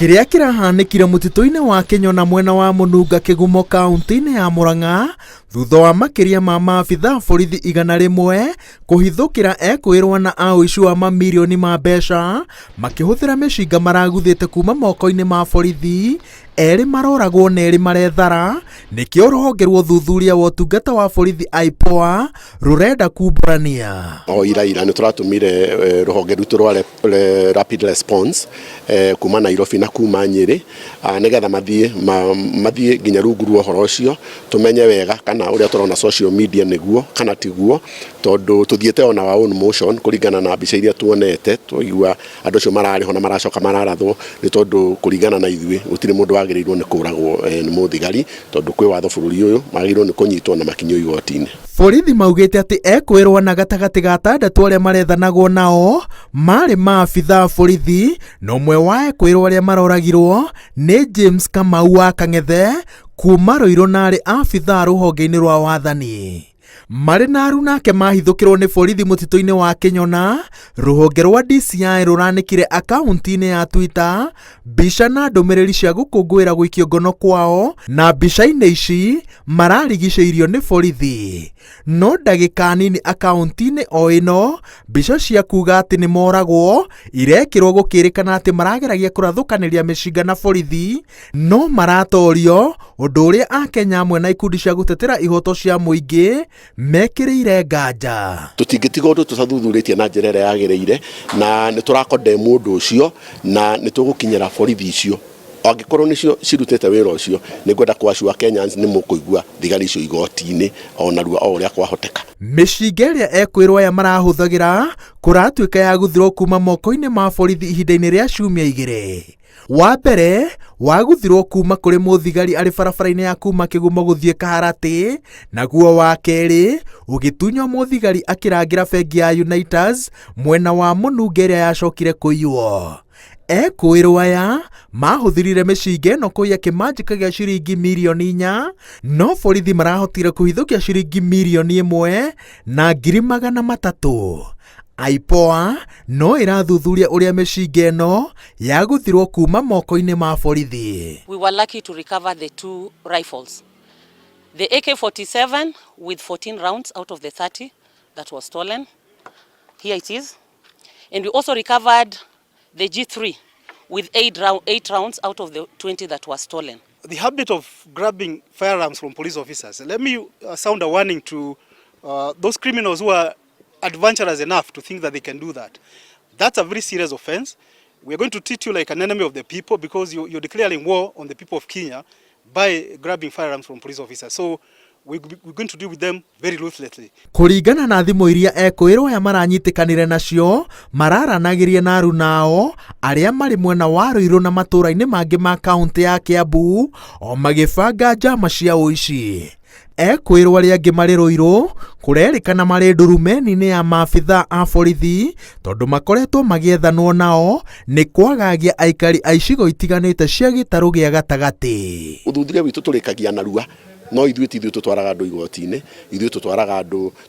Kiria kirahanĩkire mũtitũ-inĩ wa Kenya na mwena wa Mũnunga Kĩgumo kaunti-inĩ ya Murang'a thutha wa makĩria ma maabitha borithi 100 kũhithũkĩra ekũĩrwo na ũici wa mamirioni ma mbeca makĩhũthĩra mĩcinga maraguthĩte kuma moko-inĩ ma borithi, erĩ maroragwo na erĩ marethara, nĩkĩo rũhonge rwa ũthuthuria wa ũtungata wa borithi IPOA rũrenda kumbũrania. Ira nĩ tũratũmire rũhonge rwitũ rwa rapid response kuma Nairobi na kuma Nyĩrĩ nĩgetha mathiĩ nginya rungu rwa ũhoro ũcio tũmenye wega kana ũrĩa tũrona social media nĩguo kana tiguo, tondũ tũthiĩte ona our own motion kũringana na mbica iria tuonete, tũigua andũ acio mararĩho na maracoka mararathwo nĩ tondũ kũringana na ithuĩ gũtirĩ mũndũ wagĩrĩirwo nĩ kũragwo nĩ mũthigari, tondũ kwĩ watho bũrũri ũyũ magĩrĩirwo nĩ kũnyitwo na makinyio igoti-inĩ. Borithi maugĩte atĩ ekũĩrwo na gatagatĩ ga atandatũ arĩa marethanagwo nao marĩ maabitha borithi, na ũmwe wa ekũĩrwo arĩa maroragirwo nĩ James Kamau wa Kang'ethe kuma Rũirũ na arĩ abitha rũhonge-inĩ rwa wathani. Marĩ na aru nake mahithũkĩrwo nĩ borithi mũtitũ-inĩ wa Kenya, rũhonge rwa DCI rũranĩkire akaunti-inĩ ya Twitter mbica na ndũmĩrĩri cia gũkũngũĩra gũikio ngono kwao, na mbica-inĩ ici mararigicĩirio nĩ borithi. No ndagĩka nini akaunti-inĩ o ĩno mbica cia kuga atĩ nĩ moragwo irekĩrwo gũkĩrĩkana atĩ marageragia kũrathũkanĩria mĩcinga na borithi, no maratorio, ũndũ ũrĩa Akenya amwe na ikundi cia gũtetera ihoto cia mũingĩ mekĩrĩire nganja. Tũtingĩtiga ũndũ tũtathuthurĩtie na njĩra ĩrĩa yagĩrĩire, na nĩ tũrakondemn mũndũ ũcio na nĩ tũgũkinyĩra borithi icio. Angĩkorwo nĩcio cirutĩte wĩra ũcio, nĩ ngwenda kũacua Kenyans nĩ mũkũigua thigari icio igoti-inĩ ona rua o ũrĩa kwahoteka. Mĩcinga ĩrĩa ekũĩrwo aya marahũthagĩra kũratuĩka ya guthirwo kuma moko-inĩ ma borithi ihinda-inĩ rĩa ciumia 2. Wa mbere waguthirwo kuma kũrĩ mũthigari arĩ barabara-inĩ ya kuma Kĩgumo gũthiĩ Kaharatĩ, naguo wa kerĩ ũgĩtunywo mũthigari akĩrangĩra bengi ya Unitas mwena wa Mũnunga ĩrĩa yacokire kũiywo. Ekũĩrwo aya mahũthĩrire mĩcinga ĩno kũiya kĩmanjĩka gĩa ciringi mirioni 4, no borithi marahotire kũhithũkia ciringi mirioni 1 na ngiri 300. IPOA no ĩrathuthuria ũrĩa mĩcinga ĩno yaguthirwo kuma moko-inĩ ma borithi. We were lucky to recover the 2 rifles. The AK-47 with 14 rounds out of the 30 that was stolen. Here it is. And we also recovered the G3 with 8 rounds out of the 20 that was stolen. The habit of grabbing firearms from police officers, let me sound a warning to those criminals who are adventurous enough to think that they can do that. That's a very serious offense. We're going to treat you like an enemy of the people because you're declaring war on the people of Kenya by grabbing firearms from police officers. So we're going to deal with them very ruthlessly. Kũringana na thimũ iria ekũĩrwo aya maranyitĩkanire nacio, mararanagĩria na aru nao arĩa marĩ mwena wa Rũirũ na matũra-inĩ mangĩ ma kaunti ya Kiambu o magĩbanga njama cia ũici. Ekũĩrwo arĩa angĩ marĩ Rũirũ kũrerĩkana marĩ ndurumeni-inĩ ya maabitha a borithi, tondũ makoretwo magĩethanwo nao nĩ kwagagia aikari a icigo itiganĩte cia gĩtarũ gĩa gatagatĩ. Ũthuthuria witũ tũrĩkagia narua, no ithuĩ tũtwaraga andũ igoti-inĩ, ithuĩ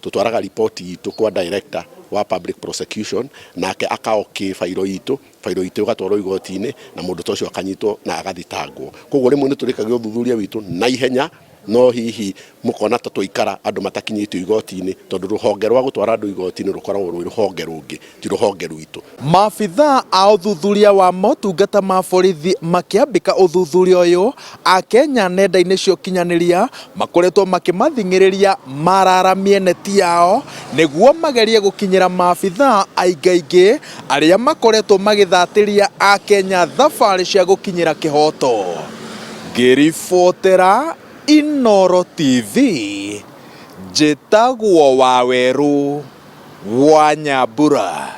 tũtwaraga ripoti itũ kwa director wa public prosecution, nake akaoki fairo itũ ĩgatwarwo igoti-inĩ na mũndũ ta ũcio akanyitwo na agathitangwo. Koguo rĩmwe nĩ tũrĩkagia ũthuthuria witũ na ihenya, no hihi mũkona ta tũikara andũ matakinyĩtio igoti-inĩ, tondũ rũhonge rwa gũtwara andũ igoti-inĩ rũkoragwo rwĩ rũhonge rũngĩ, ti rũhonge rwitũ. Maabitha a ũthuthuria wa motungata ma borithi makĩambĩka ũthuthuria ũyũ, Akenya nenda-inĩ cia ũkinyanĩria makoretwo makĩmathing'ĩrĩria mararamie neti yao nĩguo magerie gũkinyĩra maabitha aingaingĩ arĩa makoretwo magĩthatĩria Akenya thabarĩ cia gũkinyĩra kĩhoto. Ngĩribotera Inooro TV, njĩtagwo Wawerũ wa Nyambura.